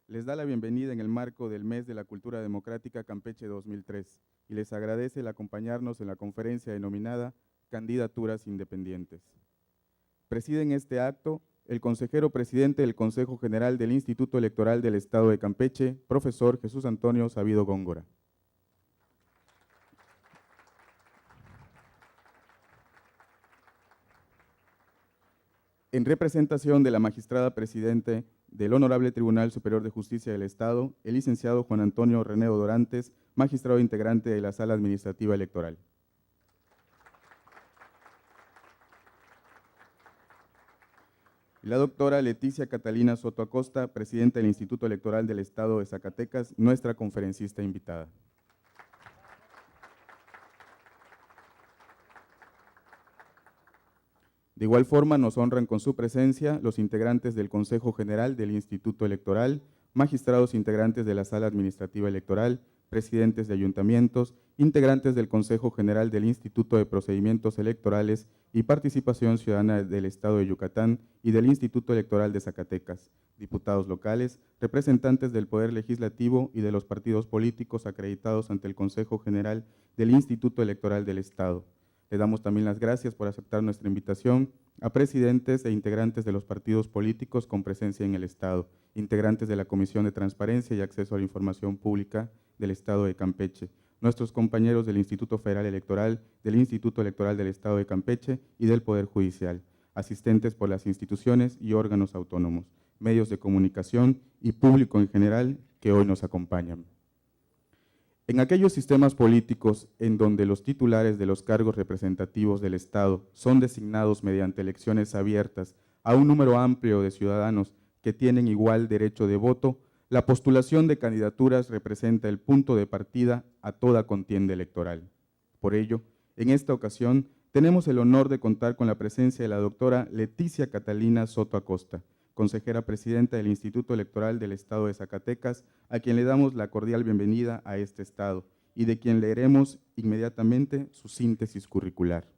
les da la bienvenida en el marco del Mes de la Cultura Democrática Campeche 2003 y les agradece el acompañarnos en la conferencia denominada Candidaturas Independientes. Presiden este acto el consejero presidente del Consejo General del Instituto Electoral del Estado de Campeche, profesor Jesús Antonio Sabido Góngora. En representación de la magistrada presidente del Honorable Tribunal Superior de Justicia del Estado, el licenciado Juan Antonio René Dorantes, magistrado integrante de la Sala Administrativa Electoral. La doctora Leticia Catalina Soto Acosta, presidenta del Instituto Electoral del Estado de Zacatecas, nuestra conferencista invitada. De igual forma, nos honran con su presencia los integrantes del Consejo General del Instituto Electoral, magistrados integrantes de la Sala Administrativa Electoral, presidentes de ayuntamientos, integrantes del Consejo General del Instituto de Procedimientos Electorales y Participación Ciudadana del Estado de Yucatán y del Instituto Electoral de Zacatecas, diputados locales, representantes del Poder Legislativo y de los partidos políticos acreditados ante el Consejo General del Instituto Electoral del Estado. Le damos también las gracias por aceptar nuestra invitación a presidentes e integrantes de los partidos políticos con presencia en el Estado, integrantes de la Comisión de Transparencia y Acceso a la Información Pública del Estado de Campeche, nuestros compañeros del Instituto Federal Electoral, del Instituto Electoral del Estado de Campeche y del Poder Judicial, asistentes por las instituciones y órganos autónomos, medios de comunicación y público en general que hoy nos acompañan. En aquellos sistemas políticos en donde los titulares de los cargos representativos del Estado son designados mediante elecciones abiertas a un número amplio de ciudadanos que tienen igual derecho de voto, la postulación de candidaturas representa el punto de partida a toda contienda electoral. Por ello, en esta ocasión, tenemos el honor de contar con la presencia de la doctora Leticia Catalina Soto Acosta, consejera presidenta del Instituto Electoral del Estado de Zacatecas, a quien le damos la cordial bienvenida a este estado y de quien leeremos inmediatamente su síntesis curricular.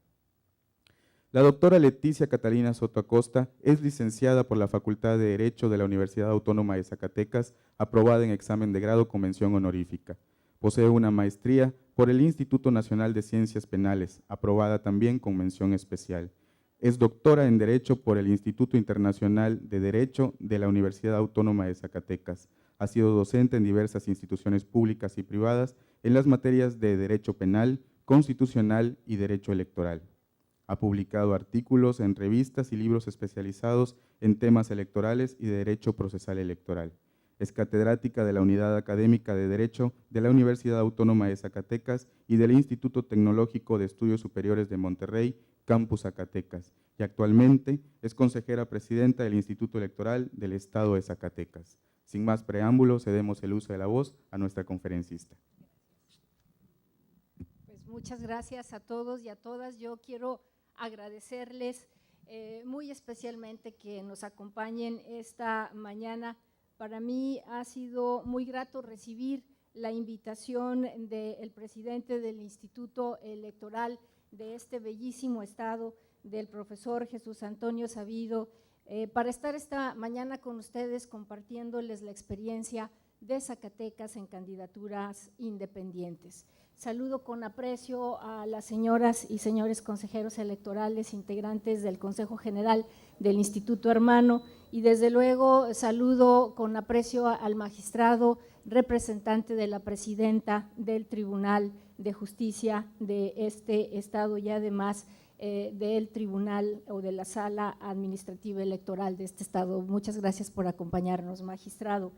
La doctora Leticia Catalina Soto Acosta es licenciada por la Facultad de Derecho de la Universidad Autónoma de Zacatecas, aprobada en examen de grado con mención honorífica. Posee una maestría por el Instituto Nacional de Ciencias Penales, aprobada también con mención especial. Es doctora en Derecho por el Instituto Internacional de Derecho de la Universidad Autónoma de Zacatecas. Ha sido docente en diversas instituciones públicas y privadas en las materias de Derecho Penal, Constitucional y Derecho Electoral. Ha publicado artículos en revistas y libros especializados en temas electorales y de Derecho Procesal Electoral. Es catedrática de la Unidad Académica de Derecho de la Universidad Autónoma de Zacatecas y del Instituto Tecnológico de Estudios Superiores de Monterrey, Campus Zacatecas, y actualmente es consejera presidenta del Instituto Electoral del Estado de Zacatecas. Sin más preámbulos, cedemos el uso de la voz a nuestra conferencista. Pues muchas gracias a todos y a todas. Yo quiero agradecerles muy especialmente que nos acompañen esta mañana. Para mí ha sido muy grato recibir la invitación del presidente del Instituto Electoral de este bellísimo estado, del profesor Jesús Antonio Sabido, para estar esta mañana con ustedes compartiéndoles la experiencia de Zacatecas en candidaturas independientes. Saludo con aprecio a las señoras y señores consejeros electorales, integrantes del Consejo General del Instituto Hermano, y desde luego saludo con aprecio al magistrado representante de la presidenta del Tribunal de Justicia de este estado y además del Tribunal o de la Sala Administrativa Electoral de este estado. Muchas gracias por acompañarnos, magistrado.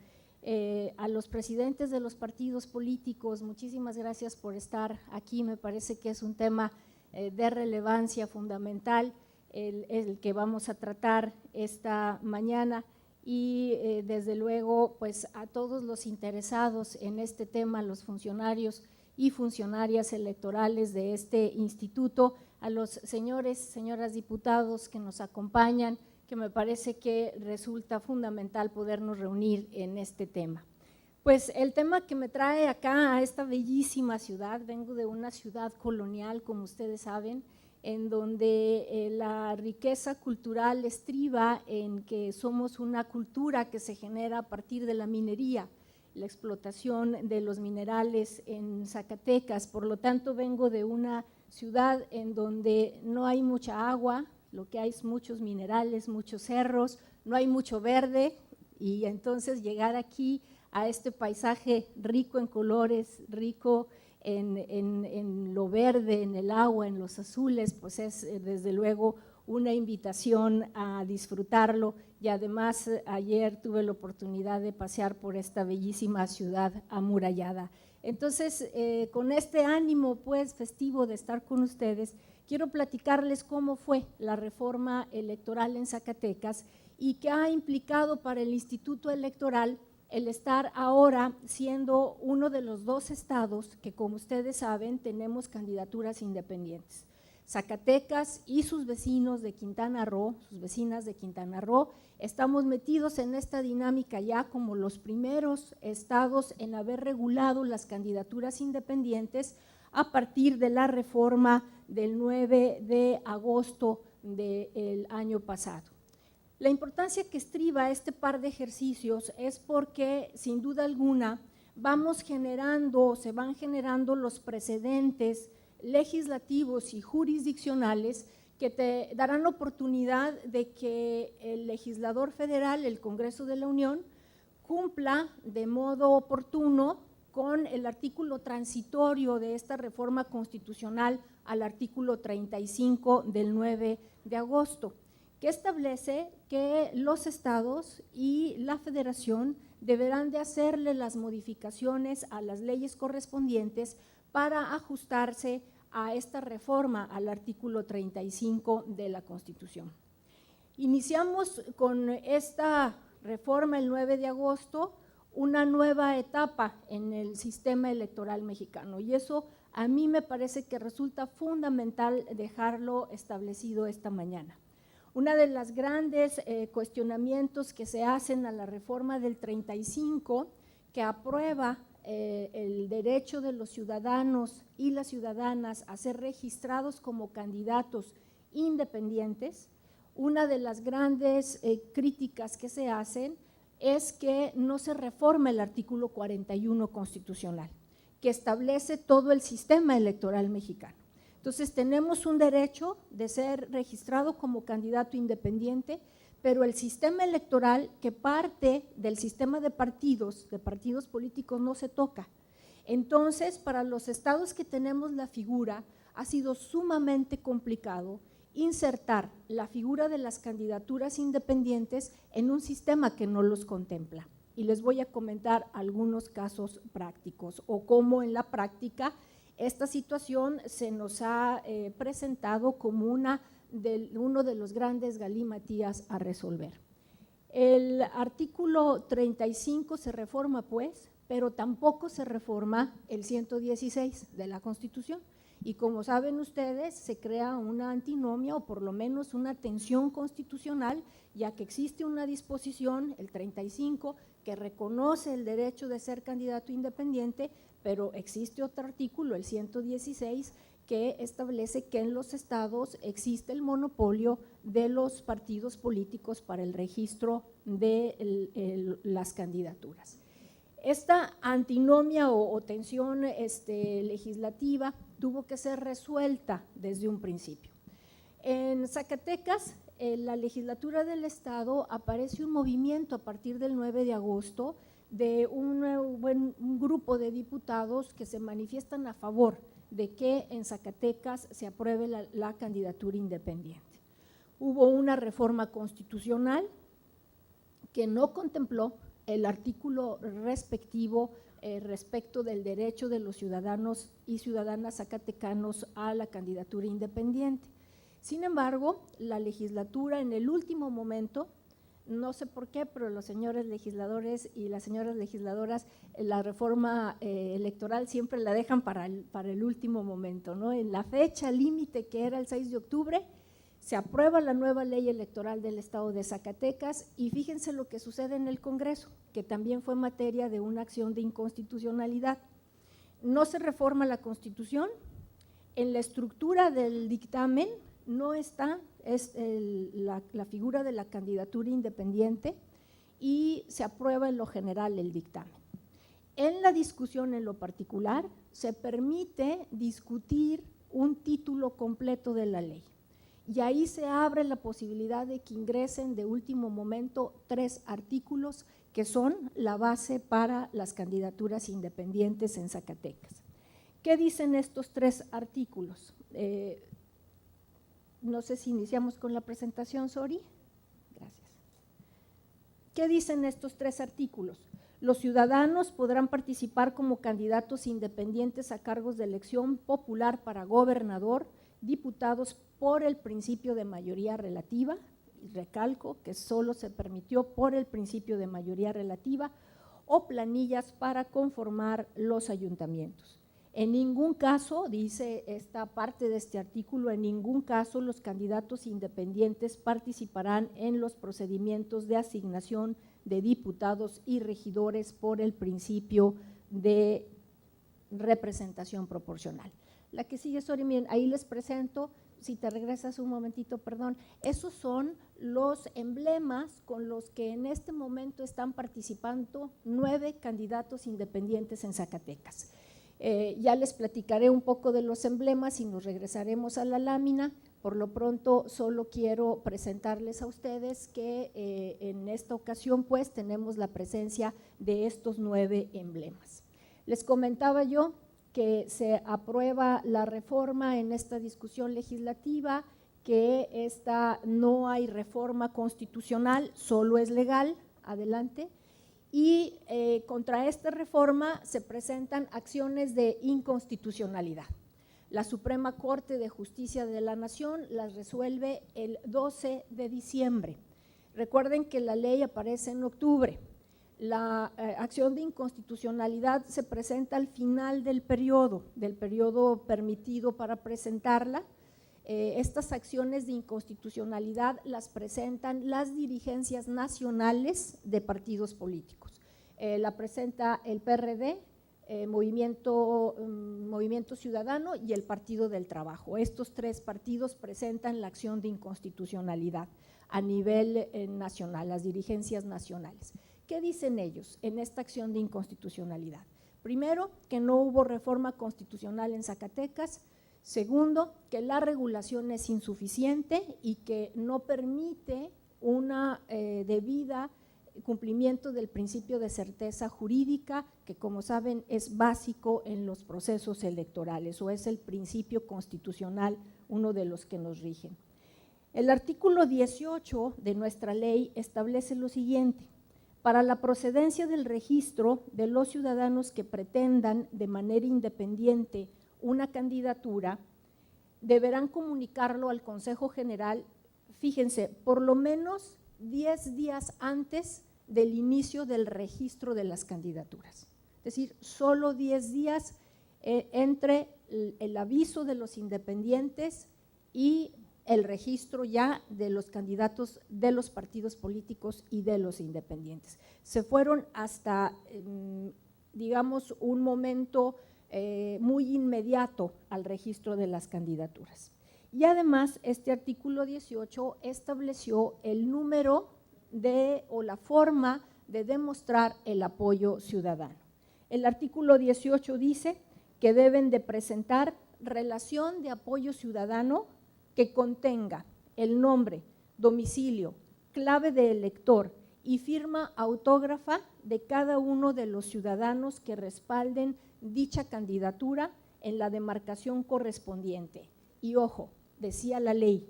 A los presidentes de los partidos políticos, muchísimas gracias por estar aquí. Me parece que es un tema de relevancia fundamental el que vamos a tratar esta mañana y desde luego pues a todos los interesados en este tema, los funcionarios y funcionarias electorales de este instituto, a los señores, señoras diputados que nos acompañan, que me parece que resulta fundamental podernos reunir en este tema. Pues el tema que me trae acá a esta bellísima ciudad, vengo de una ciudad colonial, como ustedes saben, en donde la riqueza cultural estriba en que somos una cultura que se genera a partir de la minería, la explotación de los minerales en Zacatecas. Por lo tanto, vengo de una ciudad en donde no hay mucha agua, lo que hay es muchos minerales, muchos cerros, no hay mucho verde, y entonces llegar aquí a este paisaje rico en colores, rico en lo verde, en el agua, en los azules, pues es desde luego una invitación a disfrutarlo. Y además ayer tuve la oportunidad de pasear por esta bellísima ciudad amurallada. Entonces, con este ánimo pues festivo de estar con ustedes, quiero platicarles cómo fue la reforma electoral en Zacatecas y qué ha implicado para el Instituto Electoral el estar ahora siendo uno de los 2 estados que, como ustedes saben, tenemos candidaturas independientes. Zacatecas y sus vecinos de Quintana Roo, sus vecinas de Quintana Roo, estamos metidos en esta dinámica ya como los primeros estados en haber regulado las candidaturas independientes a partir de la reforma del 9 de agosto del año pasado. La importancia que estriba este par de ejercicios es porque, sin duda alguna, se van generando los precedentes legislativos y jurisdiccionales que te darán la oportunidad de que el legislador federal, el Congreso de la Unión, cumpla de modo oportuno con el artículo transitorio de esta reforma constitucional al artículo 35 del 9 de agosto, que establece que los estados y la federación deberán de hacerle las modificaciones a las leyes correspondientes para ajustarse a esta reforma al artículo 35 de la Constitución. Iniciamos con esta reforma el 9 de agosto una nueva etapa en el sistema electoral mexicano, y eso a mí me parece que resulta fundamental dejarlo establecido esta mañana. Una de las grandes cuestionamientos que se hacen a la reforma del 35, que aprueba el derecho de los ciudadanos y las ciudadanas a ser registrados como candidatos independientes, una de las grandes críticas que se hacen es que no se reforma el artículo 41 constitucional, que establece todo el sistema electoral mexicano. Entonces, tenemos un derecho de ser registrado como candidato independiente, pero el sistema electoral, que parte del sistema de partidos políticos, no se toca. Entonces, para los estados que tenemos la figura, ha sido sumamente complicado insertar la figura de las candidaturas independientes en un sistema que no los contempla. Y les voy a comentar algunos casos prácticos o cómo en la práctica esta situación se nos ha presentado como uno de los grandes galimatías a resolver. El artículo 35 se reforma pues, pero tampoco se reforma el 116 de la Constitución. Y como saben ustedes, se crea una antinomia o por lo menos una tensión constitucional, ya que existe una disposición, el 35, que reconoce el derecho de ser candidato independiente, pero existe otro artículo, el 116, que establece que en los estados existe el monopolio de los partidos políticos para el registro de las candidaturas. Esta antinomia o tensión legislativa tuvo que ser resuelta desde un principio. En Zacatecas, en la legislatura del estado aparece un movimiento a partir del 9 de agosto de un grupo de diputados que se manifiestan a favor de que en Zacatecas se apruebe la candidatura independiente. Hubo una reforma constitucional que no contempló el artículo respectivo respecto del derecho de los ciudadanos y ciudadanas zacatecanos a la candidatura independiente. Sin embargo, la legislatura en el último momento, no sé por qué, pero los señores legisladores y las señoras legisladoras, la reforma electoral siempre la dejan para el último momento, ¿no? En la fecha límite, que era el 6 de octubre, se aprueba la nueva ley electoral del estado de Zacatecas y fíjense lo que sucede en el Congreso, que también fue materia de una acción de inconstitucionalidad. No se reforma la Constitución, En la estructura del dictamen no está la figura de la candidatura independiente y se aprueba en lo general el dictamen. En la discusión en lo particular se permite discutir un título completo de la ley y ahí se abre la posibilidad de que ingresen de último momento 3 artículos que son la base para las candidaturas independientes en Zacatecas. ¿Qué dicen estos 3 artículos? No sé si iniciamos con la presentación, Sori. Gracias. ¿Qué dicen estos 3 artículos? Los ciudadanos podrán participar como candidatos independientes a cargos de elección popular para gobernador, diputados por el principio de mayoría relativa, y recalco que solo se permitió por el principio de mayoría relativa, o planillas para conformar los ayuntamientos. En ningún caso, dice esta parte de este artículo, en ningún caso los candidatos independientes participarán en los procedimientos de asignación de diputados y regidores por el principio de representación proporcional. La que sigue, Sori, miren, ahí les presento, si te regresas un momentito, perdón, esos son los emblemas con los que en este momento están participando 9 candidatos independientes en Zacatecas. Ya les platicaré un poco de los emblemas y nos regresaremos a la lámina. Por lo pronto solo quiero presentarles a ustedes que en esta ocasión pues tenemos la presencia de estos 9 emblemas. Les comentaba yo que se aprueba la reforma en esta discusión legislativa, que no hay reforma constitucional, solo es legal, adelante. Y contra esta reforma se presentan acciones de inconstitucionalidad. La Suprema Corte de Justicia de la Nación las resuelve el 12 de diciembre. Recuerden que la ley aparece en octubre. La acción de inconstitucionalidad se presenta al final del periodo permitido para presentarla. Estas acciones de inconstitucionalidad las presentan las dirigencias nacionales de partidos políticos. La presenta el PRD, Movimiento Ciudadano y el Partido del Trabajo. Estos 3 partidos presentan la acción de inconstitucionalidad a nivel nacional, las dirigencias nacionales. ¿Qué dicen ellos en esta acción de inconstitucionalidad? Primero, que no hubo reforma constitucional en Zacatecas. Segundo, que la regulación es insuficiente y que no permite una debida cumplimiento del principio de certeza jurídica, que como saben es básico en los procesos electorales o es el principio constitucional, uno de los que nos rigen. El artículo 18 de nuestra ley establece lo siguiente: para la procedencia del registro de los ciudadanos que pretendan de manera independiente una candidatura, deberán comunicarlo al Consejo General, fíjense, por lo menos 10 días antes del inicio del registro de las candidaturas. Es decir, solo 10 días entre el aviso de los independientes y el registro ya de los candidatos de los partidos políticos y de los independientes. Se fueron hasta, digamos, un momento muy inmediato al registro de las candidaturas. Y además, este artículo 18 estableció el número o la forma de demostrar el apoyo ciudadano. El artículo 18 dice que deben de presentar relación de apoyo ciudadano que contenga el nombre, domicilio, clave de elector y firma autógrafa de cada uno de los ciudadanos que respalden dicha candidatura en la demarcación correspondiente. Y ojo, decía la ley,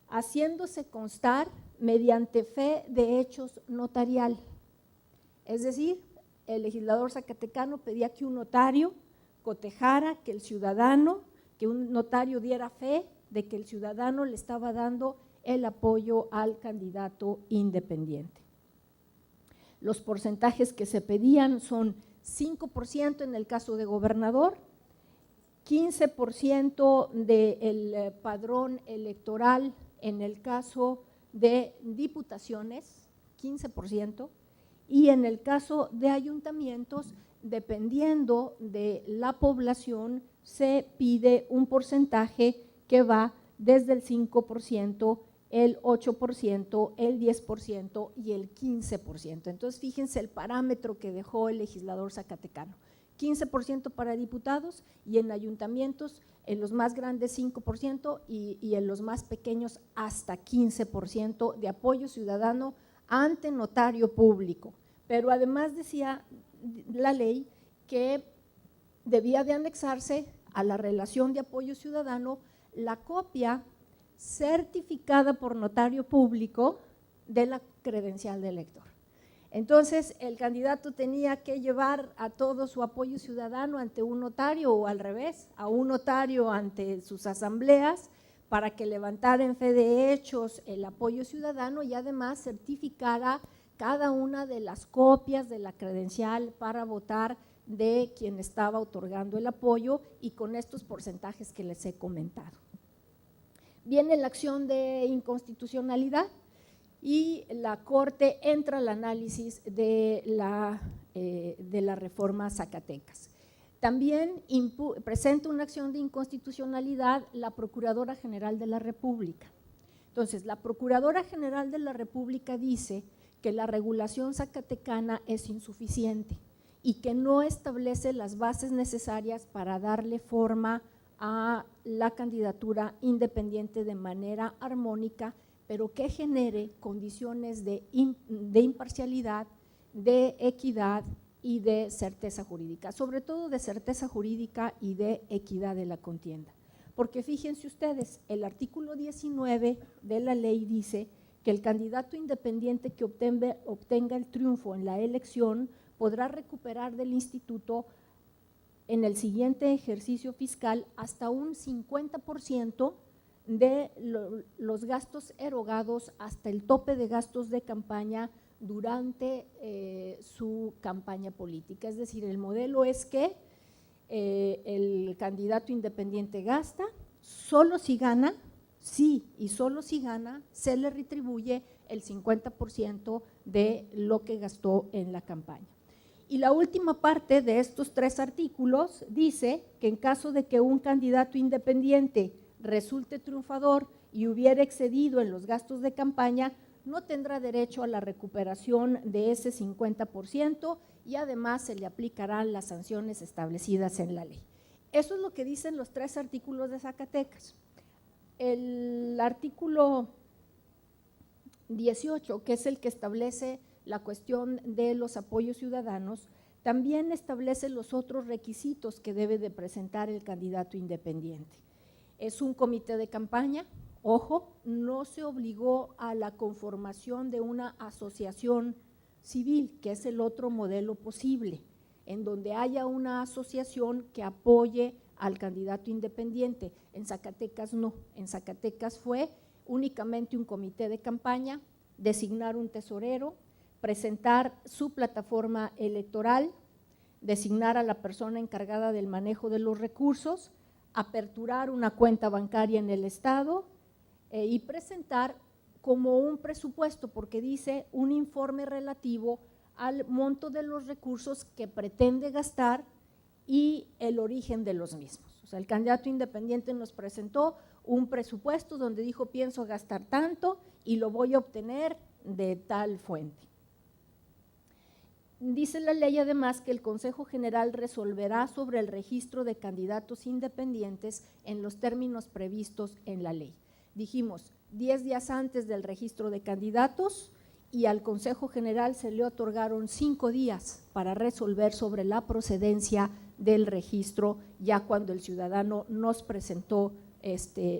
haciéndose constar mediante fe de hechos notarial. Es decir, el legislador zacatecano pedía que un notario cotejara que el ciudadano, que un notario diera fe de que el ciudadano le estaba dando el apoyo al candidato independiente. Los porcentajes que se pedían son 5% en el caso de gobernador, 15% del padrón electoral en el caso de diputaciones, 15%, y en el caso de ayuntamientos, dependiendo de la población, se pide un porcentaje que va desde el 5%, el 8%, el 10% y el 15%. Entonces, fíjense el parámetro que dejó el legislador zacatecano. 15% para diputados y en ayuntamientos, en los más grandes 5% y en los más pequeños hasta 15% de apoyo ciudadano ante notario público. Pero además decía la ley que debía de anexarse a la relación de apoyo ciudadano la copia certificada por notario público de la credencial de elector. Entonces, el candidato tenía que llevar a todo su apoyo ciudadano ante un notario o al revés, a un notario ante sus asambleas para que levantara en fe de hechos el apoyo ciudadano y además certificara cada una de las copias de la credencial para votar de quien estaba otorgando el apoyo y con estos porcentajes que les he comentado. Viene la acción de inconstitucionalidad y la Corte entra al análisis de la reforma Zacatecas. También presenta una acción de inconstitucionalidad la Procuradora General de la República. Entonces, la Procuradora General de la República dice que la regulación zacatecana es insuficiente y que no establece las bases necesarias para darle forma a la candidatura independiente de manera armónica, pero que genere condiciones de imparcialidad, de equidad y de certeza jurídica, sobre todo de certeza jurídica y de equidad de la contienda. Porque fíjense ustedes, el artículo 19 de la ley dice que el candidato independiente que obtenga el triunfo en la elección podrá recuperar del instituto en el siguiente ejercicio fiscal hasta un 50% de los gastos erogados hasta el tope de gastos de campaña durante su campaña política. Es decir, el modelo es que el candidato independiente gasta, solo si gana, sí y solo si gana, se le retribuye el 50% de lo que gastó en la campaña. Y la última parte de estos 3 artículos dice que en caso de que un candidato independiente resulte triunfador y hubiera excedido en los gastos de campaña, no tendrá derecho a la recuperación de ese 50% y además se le aplicarán las sanciones establecidas en la ley. Eso es lo que dicen los 3 artículos de Zacatecas. El artículo 18, que es el que establece la cuestión de los apoyos ciudadanos, también establece los otros requisitos que debe de presentar el candidato independiente. Es un comité de campaña, ojo, no se obligó a la conformación de una asociación civil, que es el otro modelo posible, en donde haya una asociación que apoye al candidato independiente. En Zacatecas no, en Zacatecas fue únicamente un comité de campaña, designar un tesorero, presentar su plataforma electoral, designar a la persona encargada del manejo de los recursos, aperturar una cuenta bancaria en el Estado y presentar como un presupuesto, porque dice un informe relativo al monto de los recursos que pretende gastar y el origen de los mismos. O sea, el candidato independiente nos presentó un presupuesto donde dijo pienso gastar tanto y lo voy a obtener de tal fuente. Dice la ley además que el Consejo General resolverá sobre el registro de candidatos independientes en los términos previstos en la ley. Dijimos 10 días antes del registro de candidatos y al Consejo General se le otorgaron 5 días para resolver sobre la procedencia del registro ya cuando el ciudadano nos presentó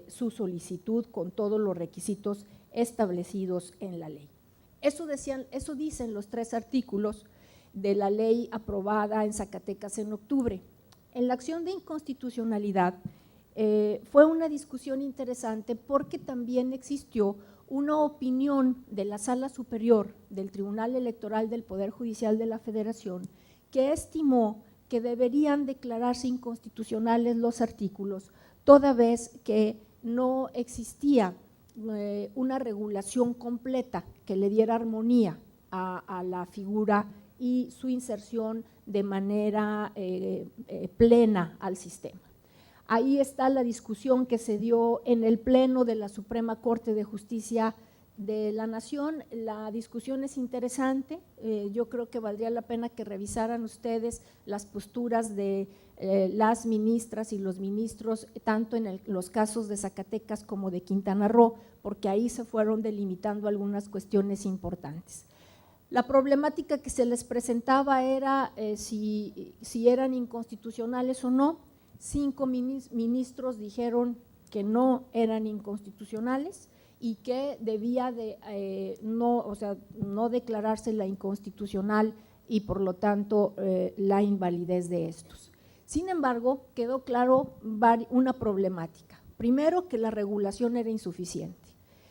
su solicitud con todos los requisitos establecidos en la ley. Eso dicen los 3 artículos de la ley aprobada en Zacatecas en octubre. En la acción de inconstitucionalidad fue una discusión interesante porque también existió una opinión de la Sala Superior del Tribunal Electoral del Poder Judicial de la Federación que estimó que deberían declararse inconstitucionales los artículos toda vez que no existía una regulación completa que le diera armonía a la figura y su inserción de manera plena al sistema. Ahí está la discusión que se dio en el Pleno de la Suprema Corte de Justicia de la Nación. La discusión es interesante, yo creo que valdría la pena que revisaran ustedes las posturas de las ministras y los ministros, tanto en los casos de Zacatecas como de Quintana Roo, porque ahí se fueron delimitando algunas cuestiones importantes. La problemática que se les presentaba era si eran inconstitucionales o no. 5 ministros dijeron que no eran inconstitucionales y que debía de no declararse la inconstitucional y por lo tanto la invalidez de estos. Sin embargo, quedó claro una problemática. Primero, que la regulación era insuficiente.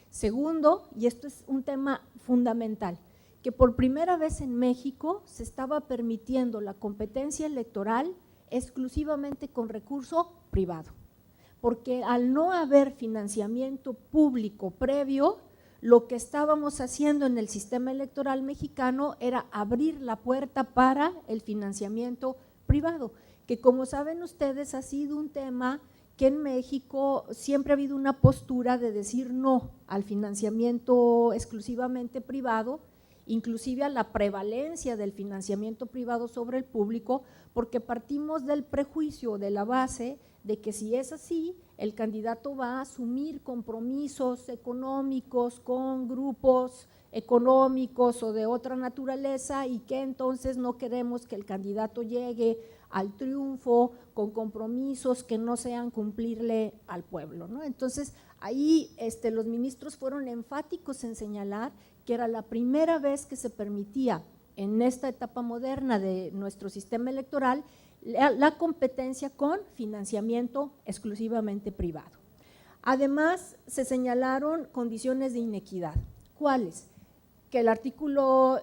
Segundo, y esto es un tema fundamental, que por primera vez en México se estaba permitiendo la competencia electoral exclusivamente con recurso privado, porque al no haber financiamiento público previo, lo que estábamos haciendo en el sistema electoral mexicano era abrir la puerta para el financiamiento privado, que como saben ustedes ha sido un tema que en México siempre ha habido una postura de decir no al financiamiento exclusivamente privado, inclusive a la prevalencia del financiamiento privado sobre el público, porque partimos del prejuicio, de la base de que si es así, el candidato va a asumir compromisos económicos con grupos económicos o de otra naturaleza y que entonces no queremos que el candidato llegue al triunfo con compromisos que no sean cumplirle al pueblo, ¿no? Entonces ahí los ministros fueron enfáticos en señalar que era la primera vez que se permitía en esta etapa moderna de nuestro sistema electoral la competencia con financiamiento exclusivamente privado. Además, se señalaron condiciones de inequidad. ¿Cuáles? Que el artículo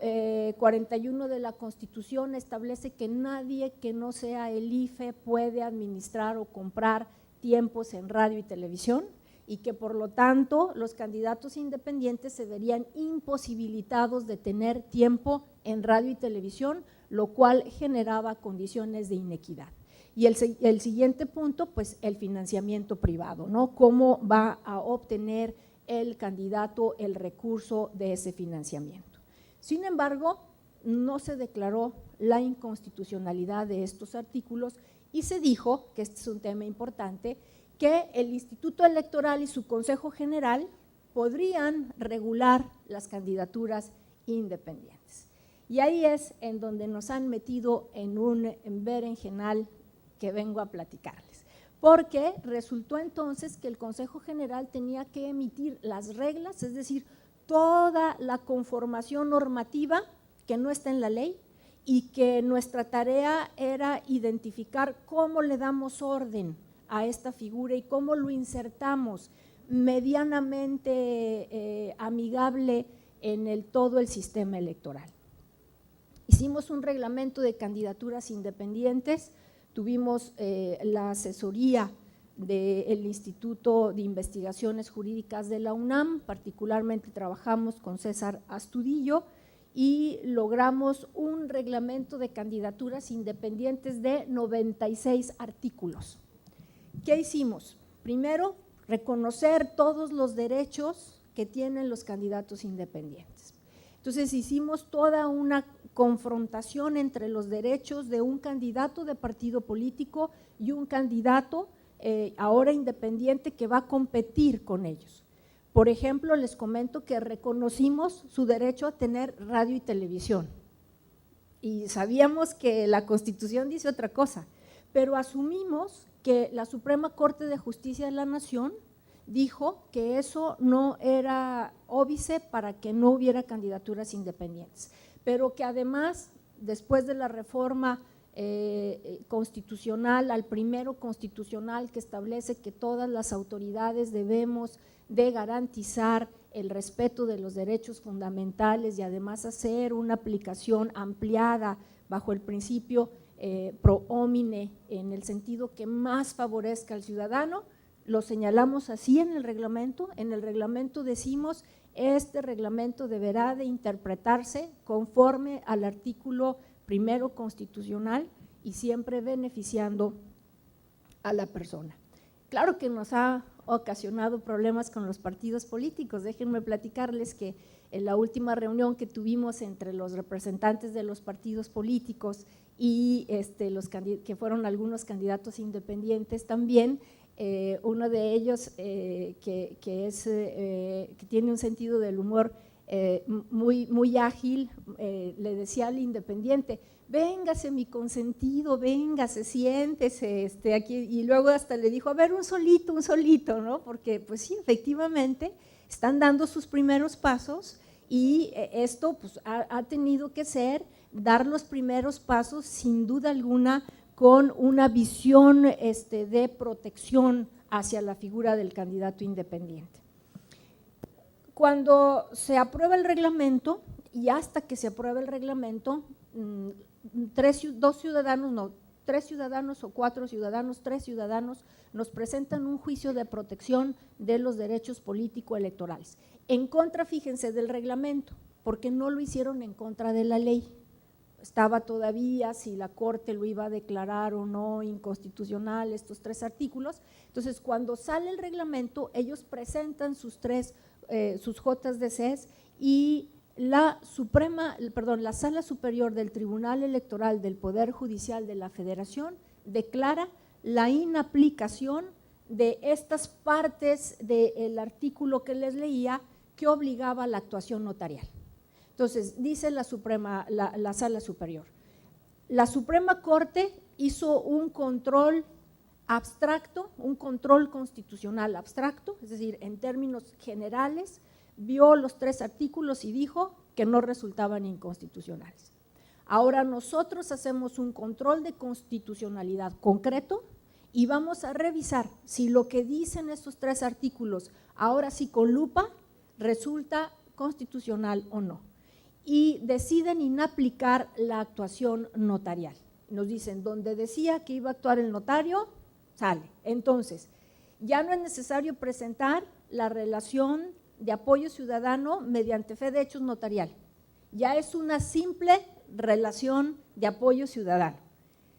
41 de la Constitución establece que nadie que no sea el IFE puede administrar o comprar tiempos en radio y televisión, y que por lo tanto los candidatos independientes se verían imposibilitados de tener tiempo en radio y televisión, lo cual generaba condiciones de inequidad. Y el siguiente punto, pues el financiamiento privado, ¿no? ¿Cómo va a obtener el candidato el recurso de ese financiamiento? Sin embargo, no se declaró la inconstitucionalidad de estos artículos y se dijo, que este es un tema importante, que el Instituto Electoral y su Consejo General podrían regular las candidaturas independientes. Y ahí es en donde nos han metido en un berenjenal que vengo a platicarles, porque resultó entonces que el Consejo General tenía que emitir las reglas, es decir, toda la conformación normativa que no está en la ley y que nuestra tarea era identificar cómo le damos orden a esta figura y cómo lo insertamos medianamente amigable en todo el sistema electoral. Hicimos un reglamento de candidaturas independientes, tuvimos la asesoría del Instituto de Investigaciones Jurídicas de la UNAM, particularmente trabajamos con César Astudillo y logramos un reglamento de candidaturas independientes de 96 artículos. ¿Qué hicimos? Primero, reconocer todos los derechos que tienen los candidatos independientes. Entonces hicimos toda una confrontación entre los derechos de un candidato de partido político y un candidato ahora independiente que va a competir con ellos. Por ejemplo, les comento que reconocimos su derecho a tener radio y televisión y sabíamos que la Constitución dice otra cosa, pero asumimos que la Suprema Corte de Justicia de la Nación dijo que eso no era óbice para que no hubiera candidaturas independientes, pero que además, después de la reforma constitucional, al primero constitucional que establece que todas las autoridades debemos de garantizar el respeto de los derechos fundamentales y además hacer una aplicación ampliada bajo el principio pro homine, en el sentido que más favorezca al ciudadano, lo señalamos así en el reglamento decimos este reglamento deberá de interpretarse conforme al artículo 1 constitucional y siempre beneficiando a la persona. Claro que nos ha ocasionado problemas con los partidos políticos. Déjenme platicarles que en la última reunión que tuvimos entre los representantes de los partidos políticos y que fueron algunos candidatos independientes también, uno de ellos que tiene un sentido del humor muy ágil, le decía al independiente: véngase mi consentido, véngase, siéntese aquí, y luego hasta le dijo: a ver, un solito, ¿no? Porque pues sí, efectivamente están dando sus primeros pasos y esto pues ha tenido que dar los primeros pasos sin duda alguna con una visión de protección hacia la figura del candidato independiente. Cuando se aprueba el reglamento y hasta que se aprueba el reglamento, 3 ciudadanos o 4 ciudadanos, 3 ciudadanos nos presentan un juicio de protección de los derechos político-electorales. En contra, fíjense, del reglamento, porque no lo hicieron en contra de la ley. Estaba todavía si la Corte lo iba a declarar o no inconstitucional, estos 3 artículos. Entonces, cuando sale el reglamento, ellos presentan sus JDCs y la Sala Superior del Tribunal Electoral del Poder Judicial de la Federación declara la inaplicación de estas partes del artículo que les leía que obligaba a la actuación notarial. Entonces, dice la Sala Superior: la Suprema Corte hizo un control abstracto, un control constitucional abstracto, es decir, en términos generales, vio los 3 artículos y dijo que no resultaban inconstitucionales. Ahora nosotros hacemos un control de constitucionalidad concreto y vamos a revisar si lo que dicen estos 3 artículos, ahora sí con lupa, resulta constitucional o no. Y deciden inaplicar la actuación notarial. Nos dicen, donde decía que iba a actuar el notario, sale. Entonces, ya no es necesario presentar la relación de apoyo ciudadano mediante fe de hechos notarial. Ya es una simple relación de apoyo ciudadano.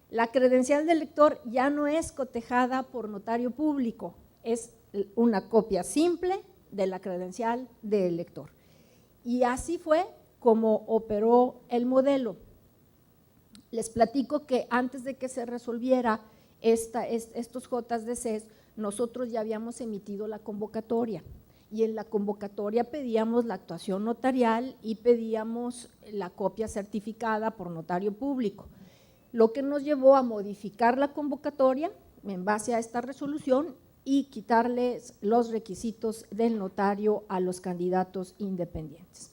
La credencial del elector ya no es cotejada por notario público, es una copia simple de la credencial del elector. Y así fue como operó el modelo. Les platico que antes de que se resolviera estos JDCs, nosotros ya habíamos emitido la convocatoria y en la convocatoria pedíamos la actuación notarial y pedíamos la copia certificada por notario público, lo que nos llevó a modificar la convocatoria en base a esta resolución y quitarles los requisitos del notario a los candidatos independientes.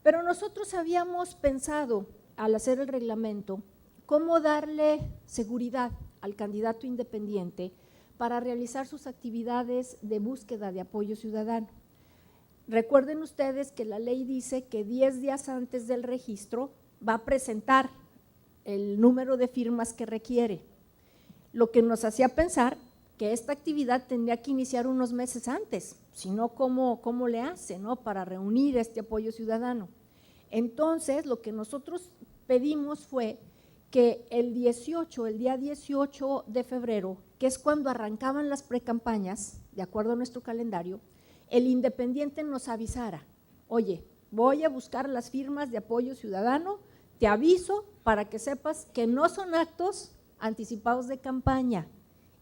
Pero nosotros habíamos pensado, al hacer el reglamento, cómo darle seguridad al candidato independiente para realizar sus actividades de búsqueda de apoyo ciudadano. Recuerden ustedes que la ley dice que 10 días antes del registro va a presentar el número de firmas que requiere, lo que nos hacía pensar que esta actividad tendría que iniciar unos meses antes, si no, ¿cómo le hace, ¿no?, para reunir este apoyo ciudadano? Entonces, lo que nosotros pedimos fue que el día 18 de febrero, que es cuando arrancaban las precampañas, de acuerdo a nuestro calendario, el independiente nos avisara: oye, voy a buscar las firmas de apoyo ciudadano, te aviso para que sepas que no son actos anticipados de campaña.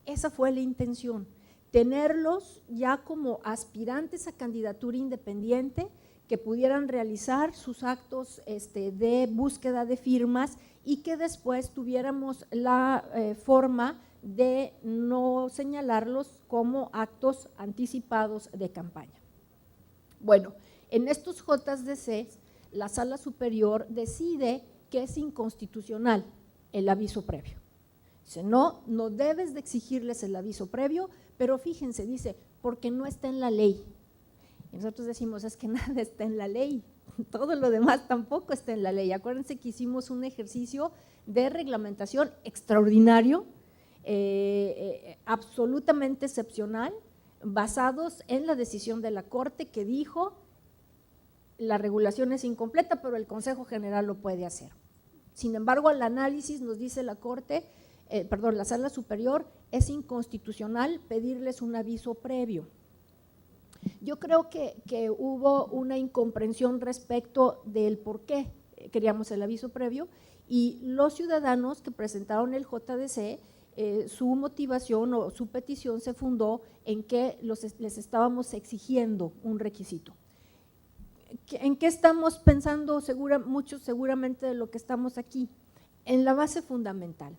Esa fue la intención, tenerlos ya como aspirantes a candidatura independiente que pudieran realizar sus actos de búsqueda de firmas y que después tuviéramos la forma de no señalarlos como actos anticipados de campaña. Bueno, en estos JDC, la Sala Superior decide que es inconstitucional el aviso previo. Dice, no debes de exigirles el aviso previo, pero fíjense, dice, porque no está en la ley. Y nosotros decimos, es que nada está en la ley, todo lo demás tampoco está en la ley. Acuérdense que hicimos un ejercicio de reglamentación extraordinario, absolutamente excepcional, basados en la decisión de la Corte que dijo la regulación es incompleta, pero el Consejo General lo puede hacer. Sin embargo, el análisis nos dice la la Sala Superior, es inconstitucional pedirles un aviso previo. Yo creo que hubo una incomprensión respecto del por qué queríamos el aviso previo, y los ciudadanos que presentaron el JDC, su motivación o su petición se fundó en que les estábamos exigiendo un requisito. ¿En qué estamos pensando muchos seguramente de lo que estamos aquí? En la base fundamental.